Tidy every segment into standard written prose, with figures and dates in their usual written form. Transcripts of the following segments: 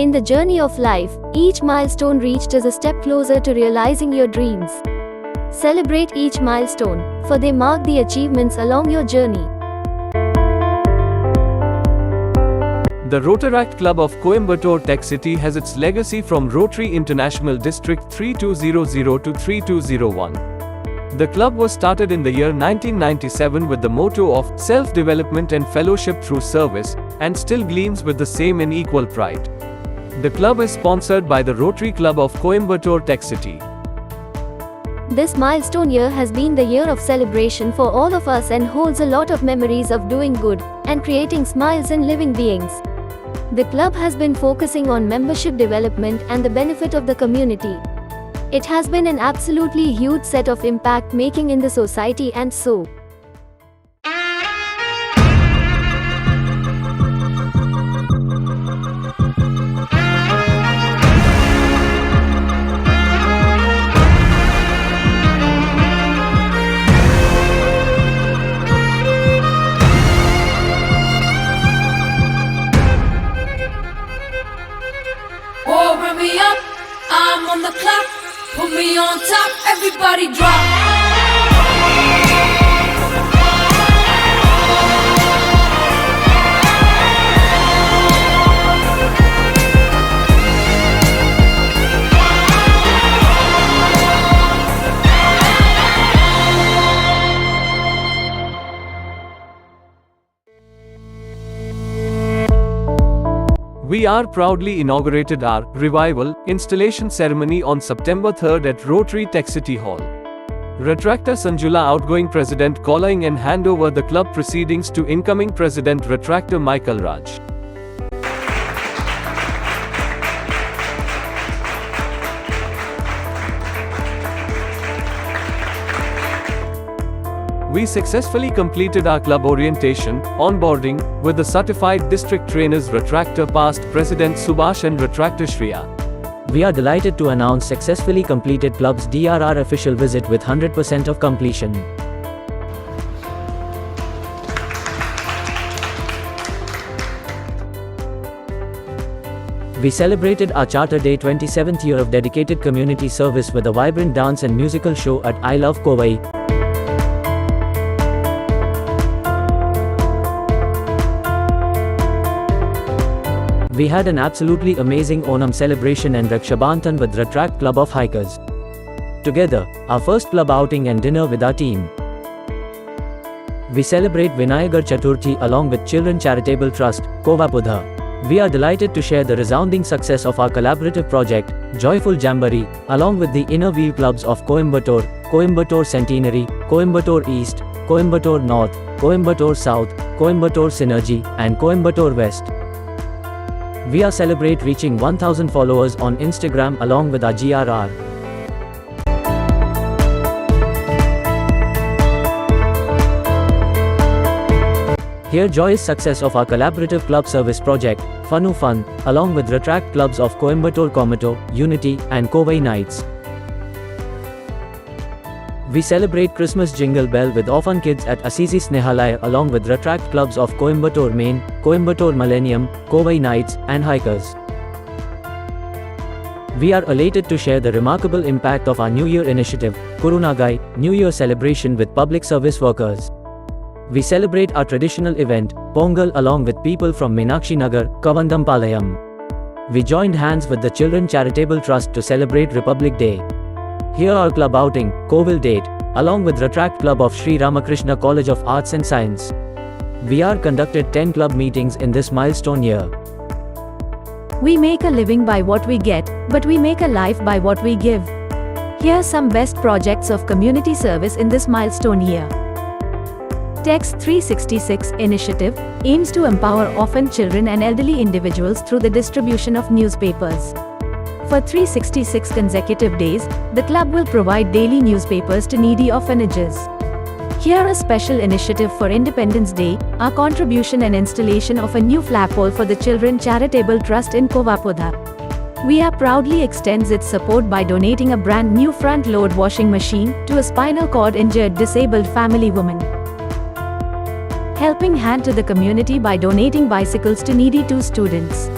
In the journey of life, each milestone reached is a step closer to realizing your dreams. Celebrate each milestone, for they mark the achievements along your journey. The Rotaract Club of Coimbatore Tech City has its legacy from Rotary International District 3200 to 3201. The club was started in the year 1997 with the motto of self-development and fellowship through service, and still gleams with the same in equal pride. The club is sponsored by the Rotary Club of Coimbatore Tech City. This milestone year has been the year of celebration for all of us and holds a lot of memories of doing good and creating smiles in living beings. The club has been focusing on membership development and the benefit of the community. It has been an absolutely huge set of impact making in the society, and so bring me up, I'm on the clock. Put me on top, everybody drop. We are proudly inaugurated our revival installation ceremony on September 3rd at Rotary Tech City Hall. Retractor Sanjula outgoing President calling and hand over the club proceedings to incoming President Retractor Michael Raj. We successfully completed our club orientation, onboarding, with the certified district trainers Retractor Past President Subhash and Retractor Shriya. We are delighted to announce successfully completed club's DRR official visit with 100% of completion. We celebrated our Charter Day 27th year of dedicated community service with a vibrant dance and musical show at I Love Kovai. We had an absolutely amazing Onam celebration and Rakshabandhan with Retract Club of Hikers. Together, our first club outing and dinner with our team. We celebrate Vinayagar Chaturthi along with Children Charitable Trust, Kovapudha. We are delighted to share the resounding success of our collaborative project, Joyful Jamboree, along with the inner wheel clubs of Coimbatore, Coimbatore Centenary, Coimbatore East, Coimbatore North, Coimbatore South, Coimbatore Synergy, and Coimbatore West. We are celebrate reaching 1000 followers on Instagram along with our GRR. Here joyous success of our collaborative club service project, Funu Fun, along with Retract clubs of Coimbatore Comato, Unity, and Kovai Nights. We celebrate Christmas Jingle Bell with Orphan Kids at Assisi Snehalaya along with Retract clubs of Coimbatore Main, Coimbatore Millennium, Kovai Nights, and Hikers. We are elated to share the remarkable impact of our New Year initiative, Kurunagai, New Year celebration with public service workers. We celebrate our traditional event, Pongal, along with people from Meenakshi Nagar, Kavandampalayam. We joined hands with the Children Charitable Trust to celebrate Republic Day. Here our club outing, Kovil Date, along with Retract Club of Sri Ramakrishna College of Arts and Science. We are conducted 10 club meetings in this milestone year. We make a living by what we get, but we make a life by what we give. Here are some best projects of community service in this milestone year. Text 366 initiative aims to empower orphan children and elderly individuals through the distribution of newspapers. For 366 consecutive days, the club will provide daily newspapers to needy orphanages. Here a special initiative for Independence Day, our contribution and installation of a new flagpole for the Children Charitable Trust in Kovapudha. We are proudly extends its support by donating a brand new front-load washing machine to a spinal cord injured disabled family woman. Helping hand to the community by donating bicycles to needy 2 students.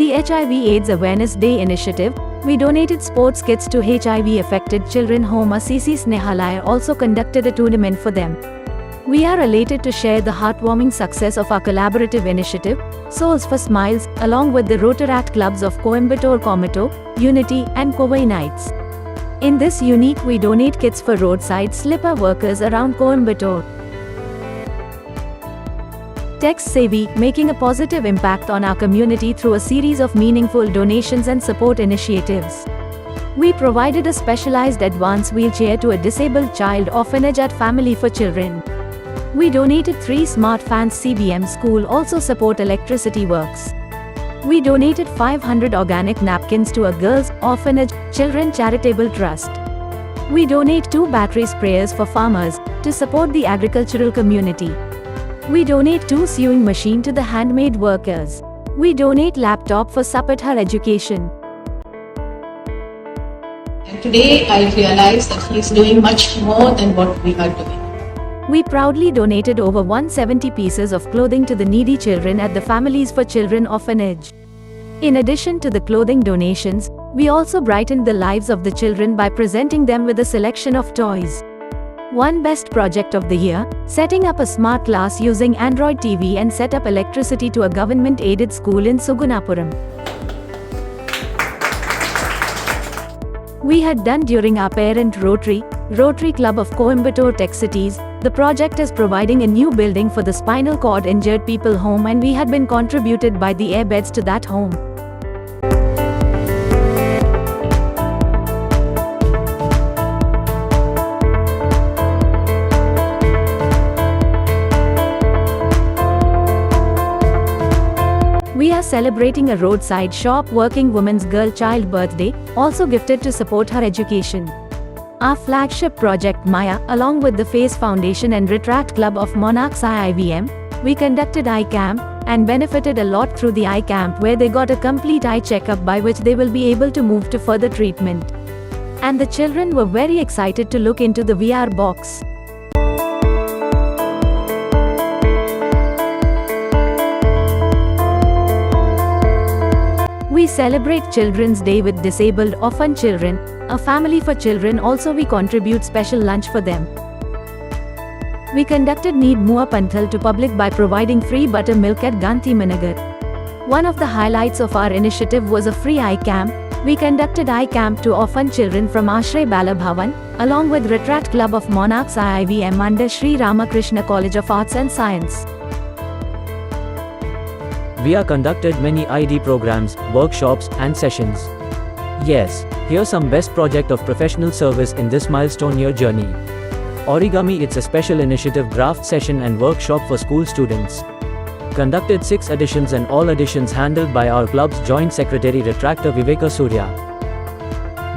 the HIV/AIDS Awareness Day initiative, we donated sports kits to HIV-affected children. Home CC Snehalaya also conducted a tournament for them. We are elated to share the heartwarming success of our collaborative initiative, Souls for Smiles, along with the Rotaract clubs of Coimbatore, Comato, Unity, and Kovai Knights. In this unique, we donate kits for roadside slipper workers around Coimbatore. Text Savvy, making a positive impact on our community through a series of meaningful donations and support initiatives. We provided a specialized advanced wheelchair to a disabled child orphanage at Family for Children. We donated 3 smart fans. CBM School also support electricity works. We donated 500 organic napkins to a girls' orphanage, children charitable trust. We donate 2 battery sprayers for farmers, to support the agricultural community. We donate 2 sewing machine to the handmade workers. We donate laptop for Sapathar education. And today I realize that he is doing much more than what we are doing. We proudly donated over 170 pieces of clothing to the needy children at the Families for Children orphanage. In addition to the clothing donations, we also brightened the lives of the children by presenting them with a selection of toys. One best project of the year, setting up a smart class using Android TV and set up electricity to a government-aided school in Sugunapuram. We had done during our parent Rotary Club of Coimbatore Tech Cities. The project is providing a new building for the spinal cord injured people home, and we had been contributed by the airbeds to that home. We are celebrating a roadside shop working woman's girl child birthday, also gifted to support her education. Our flagship project Maya, along with the FACE Foundation and Rotaract Club of Monarchs IIVM, we conducted eye camp and benefited a lot through the eye camp, where they got a complete eye checkup by which they will be able to move to further treatment. And the children were very excited to look into the VR box. We celebrate Children's Day with disabled orphan children, a Family for Children. Also we contribute special lunch for them. We conducted Need Mua Panthal to public by providing free buttermilk at Gandhi Managar. One of the highlights of our initiative was a free eye camp. We conducted eye camp to orphan children from Ashray Balabhavan, along with Rotaract Club of Monarchs IIVM under Sri Ramakrishna College of Arts and Science. We have conducted many ID programs, workshops, and sessions. Yes, here's some best project of professional service in this milestone year journey. Origami, it's a special initiative craft session and workshop for school students. Conducted 6 editions and all editions handled by our club's joint secretary Retractor Viveka Surya.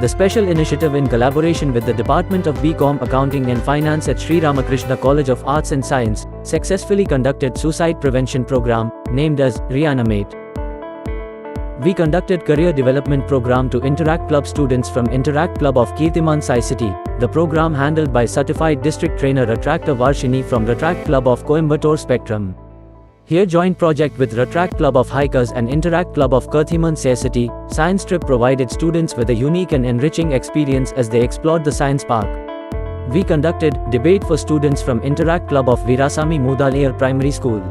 The special initiative in collaboration with the Department of BCom Accounting and Finance at Sri Ramakrishna College of Arts and Science, successfully conducted suicide prevention program, named as Reanimate. We conducted career development program to Interact Club students from Interact Club of Kirtiman Sai City. The program handled by certified district trainer Retractor Varshini from Rotaract Club of Coimbatore Spectrum. Here joint project with Rotaract Club of Hikers and Interact Club of Kirtiman Sai City, Science Trip provided students with a unique and enriching experience as they explored the science park. We conducted debate for students from Interact Club of Virasamy Mudalayar Primary School.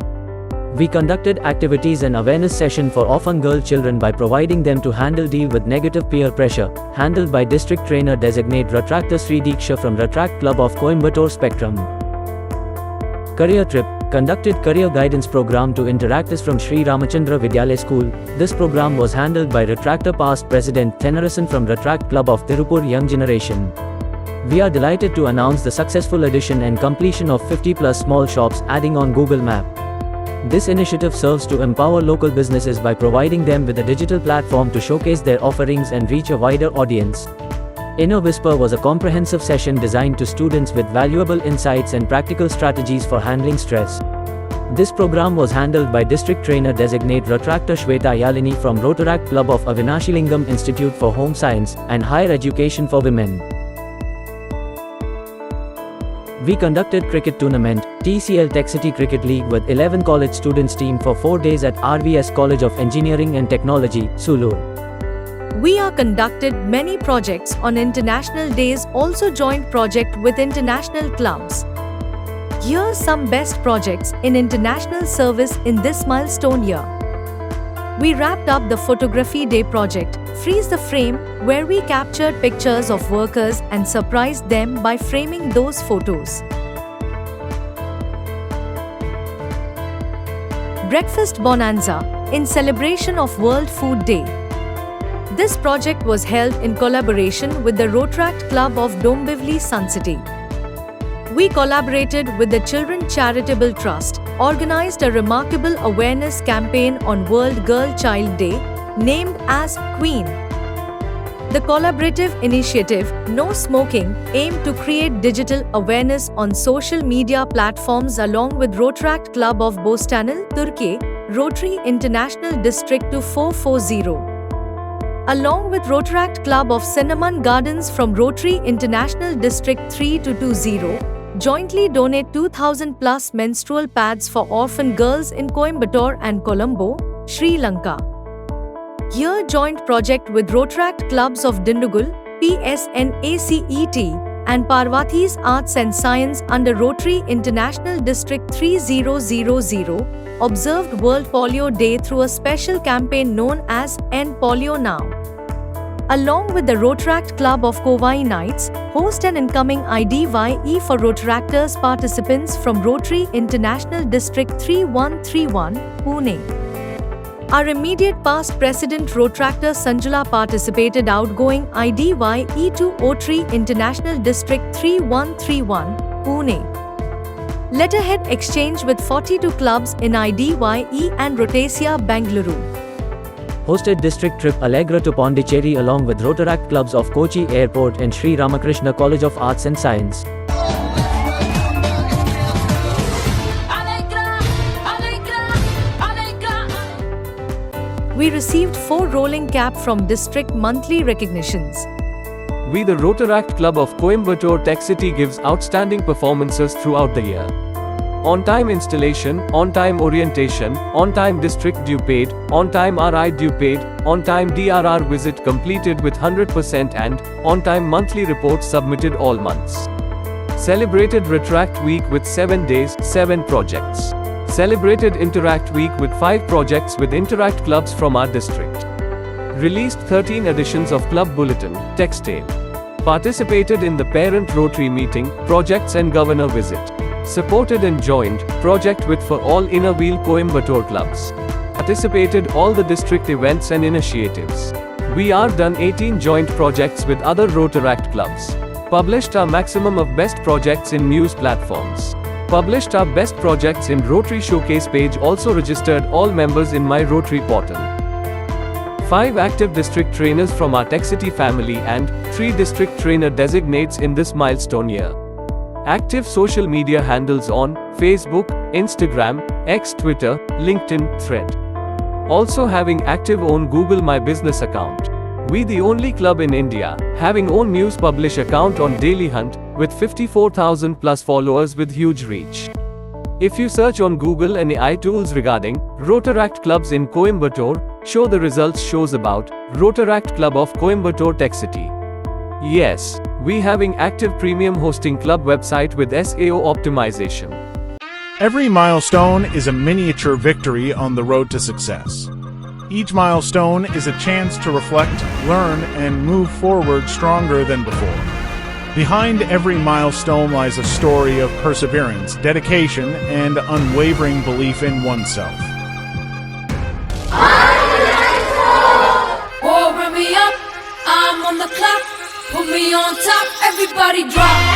We conducted activities and awareness session for orphan girl children by providing them to deal with negative peer pressure, handled by district trainer designate Retractor Sri Diksha from Rotaract Club of Coimbatore Spectrum. Career Trip conducted career guidance program to Interactors from Sri Ramachandra Vidyalaya School. This program was handled by Retractor past President Thenarasan from Rotaract Club of Tirupur Young Generation. We are delighted to announce the successful addition and completion of 50 plus small shops adding on Google Map. This initiative serves to empower local businesses by providing them with a digital platform to showcase their offerings and reach a wider audience. Inner Whisper was a comprehensive session designed to students with valuable insights and practical strategies for handling stress. This program was handled by District Trainer Designate Retractor Shweta Yalini from Rotaract Club of Avinashilingam Institute for Home Science and Higher Education for Women. We conducted cricket tournament, TCL Tech City Cricket League with 11 college students team for 4 days at RVS College of Engineering and Technology, Sulur. We are conducted many projects on international days, also joint project with international clubs. Here's some best projects in international service in this milestone year. We wrapped up the Photography Day project, Freeze the Frame, where we captured pictures of workers and surprised them by framing those photos. Breakfast Bonanza, in celebration of World Food Day. This project was held in collaboration with the Rotaract Club of Dombivli, Sun City. We collaborated with the Children Charitable Trust, organized a remarkable awareness campaign on World Girl Child Day, named as Queen. The collaborative initiative, No Smoking, aimed to create digital awareness on social media platforms along with Rotaract Club of Bostanal, Turkey, Rotary International District 2440. Along with Rotaract Club of Cinnamon Gardens from Rotary International District 3220, jointly donate 2,000 plus menstrual pads for orphan girls in Coimbatore and Colombo, Sri Lanka. Year joint project with Rotaract Clubs of Dindugul, PSNACET, and Parvathi's Arts and Science under Rotary International District 3000, observed World Polio Day through a special campaign known as End Polio Now. Along with the Rotaract Club of Kovai Knights, host an incoming IDYE for Rotaractors participants from Rotary International District 3131, Pune. Our immediate past President Rotaractor Sanjula participated outgoing IDYE to Rotary International District 3131, Pune. Letterhead exchange with 42 clubs in IDYE and Rotasia, Bengaluru. Hosted district trip Allegra to Pondicherry along with Rotaract clubs of Kochi Airport and Sri Ramakrishna College of Arts and Science. We received 4 rolling cap from district monthly recognitions. We the Rotaract Club of Coimbatore Tech City gives outstanding performances throughout the year. On-time installation, on-time orientation, on-time district due paid, on-time RI due paid, on-time DRR visit completed with 100% and on-time monthly reports submitted all months. Celebrated Rotaract Week with 7 days, 7 projects. Celebrated Interact Week with 5 projects with Interact clubs from our district. Released 13 editions of Club Bulletin, Textile. Participated in the Parent Rotary Meeting, Projects and Governor Visit. Supported and joined, project with For All Inner Wheel Coimbatore clubs. Participated all the district events and initiatives. We are done 18 joint projects with other Rotaract clubs. Published our maximum of best projects in news platforms. Published our best projects in Rotary Showcase page, also registered all members in my Rotary portal. 5 active district trainers from our Tech City family and 3 district trainer designates in this milestone year. Active social media handles on Facebook, Instagram, X, Twitter, LinkedIn, Thread. Also having active own Google My Business account. We the only club in India having own news publish account on Daily Hunt with 54,000 plus followers with huge reach. If you search on Google and AI tools regarding Rotaract clubs in Coimbatore, show the results shows about Rotaract Club of Coimbatore Tech City. Yes, we having active premium hosting club website with SEO optimization. Every milestone is a miniature victory on the road to success. Each milestone is a chance to reflect, learn, and move forward stronger than before. Behind every milestone lies a story of perseverance, dedication, and unwavering belief in oneself. Oh, bring me up, I'm on the clock. Put me on top, everybody drop.